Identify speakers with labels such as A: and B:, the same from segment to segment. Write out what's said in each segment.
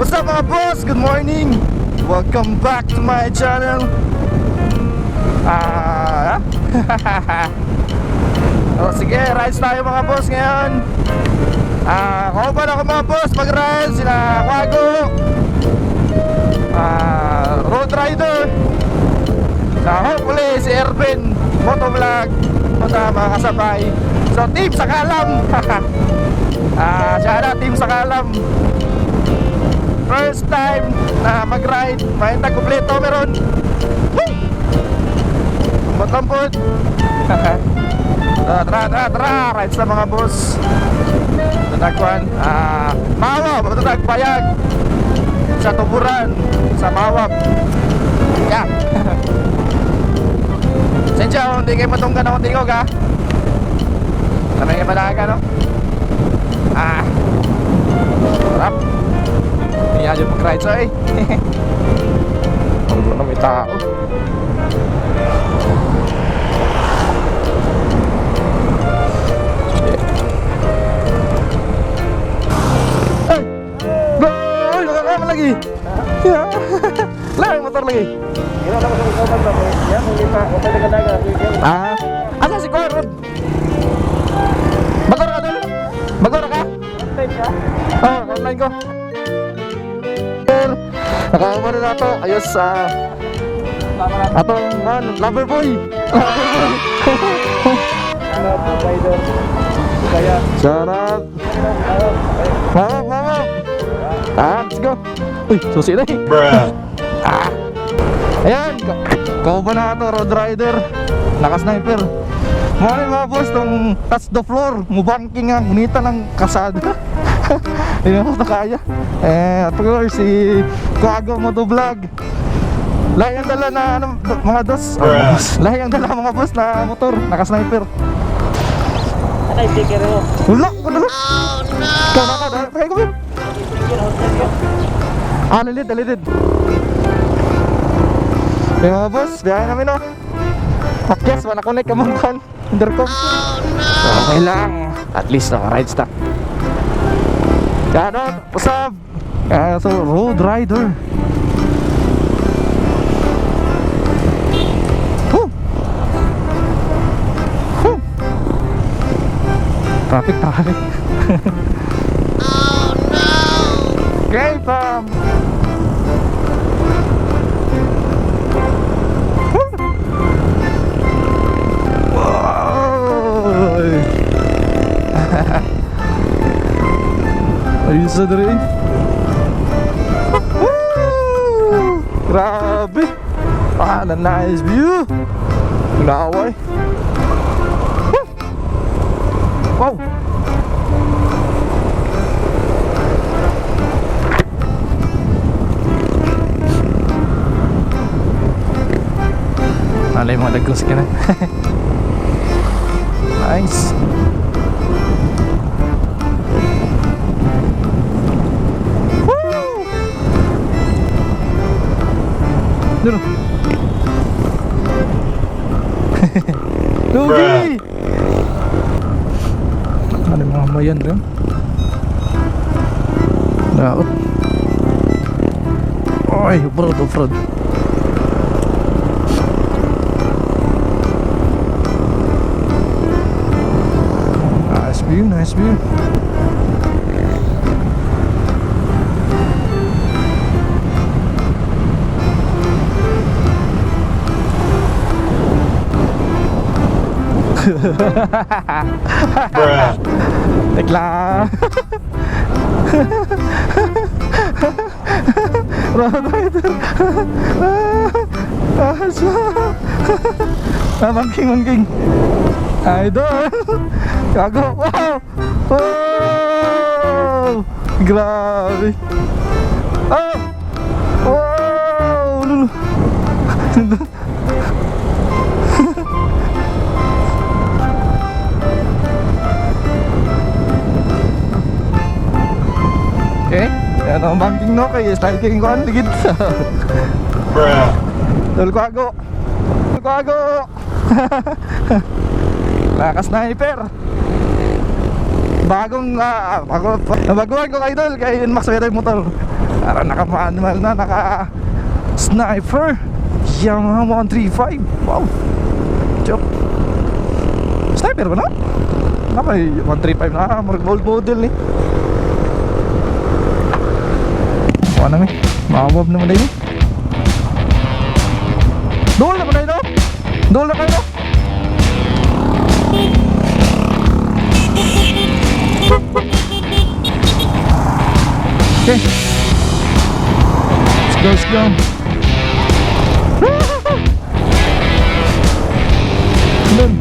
A: What's up mga boss? Good morning! Welcome back to my channel. Sige, rides tayo mga boss ngayon. Kauban ako mga boss mag-rides. Sila Quago, Road Rider, hopefully si Ervin Motovlog, mga kasabay. So team Sakalam. Siya na team Sakalam. First time na mag-ride, mahintag kompleto meron. Matampod. Tara, rides na mga boss. Tatagwan, Mawab, tatagbayag sa Tuburan, sa Mawab. Yeah. Sensya, hindi kayo matunggan akong tingog ha. Kamay kayo malaga no. Sarap. Hindi aja mag-ride so eh. Ano na may tao. Ay! Boy! Nakakama lagi! Yeah. Lang motor lagi.
B: Ino na ko sa kauban ba? Ya, hindi pa ako daga-daga.
A: Asa si Kuya Rod? Bagora ka dulu? Bagora ka?
B: Online ka?
A: Online ko. Nakakama na nato. Ayos atong lover boy.
B: Ano po, rider? Kaya.
A: Sarap. Mama. Let's go. Uy, susi na eh. Ayan, kauban na ito, Road Rider. Naka-sniper. Mga mga boss, itong touch the floor. Mubanking nga, ngunita ng kasada. Hindi na ito kaya. Of course, si Quago Motovlog. Lahi ang dala na mga dos. Lahi ang dala mga boss na motor, naka-sniper.
B: Ano yung sticker mo?
A: Wala, wala. Oh no! Ikaw na ka, pakay ko yun. Lilid. Okay mga boss, biyahe namin o. At yes, wala connect ka mong kan. Intercom. Oh no! Okay lang. At least naka-rides na. Yan o, what's up? So, Road Rider. Traffic. Oh no! Okay, fam. Wow! Ayos na rin. Grabe! Na nice view! Naway! Wow! Alay mga dagkong sa kanan. Nice! Woo! Dito! Lugi! Ano yung mga mayan doon? Daot. Ay, off-road. Nice view. Tekla. Road Rider. Mangking. Idol. Gago. Wow. Oh. Grabe. Oh. Wow. Lulu. Okay. Yan ang banking no kay striking ko ang ligid. Tol Quago. Naka-sniper. Baguhan ko kay Idol, kay Inmax Weather Motor. Para naka-manual na, naka-sniper Yamaha 135. Wow. Chop. Sniper ba na? May 135 na, old model ni. Kuha namin, makawab naman na yun. Dool na ba na yun? Dool na kayo no? Okay. Let's go. Doon.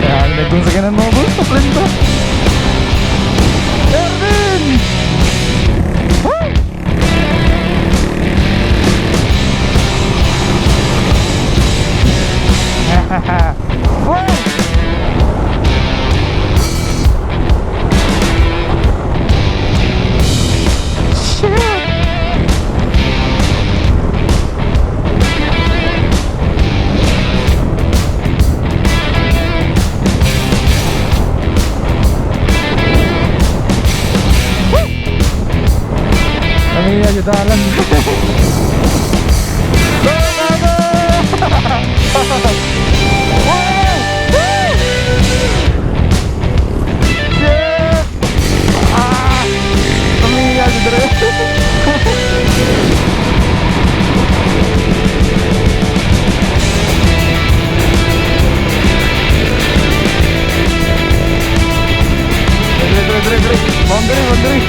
A: Yan, nagkong sa kanan mo po. Kaplan to. Erwin! Woo! Hahaha. Wow! Kami aja dalan. Go, go, go! Yeah! Ah! Kami aja dalan. Boundary.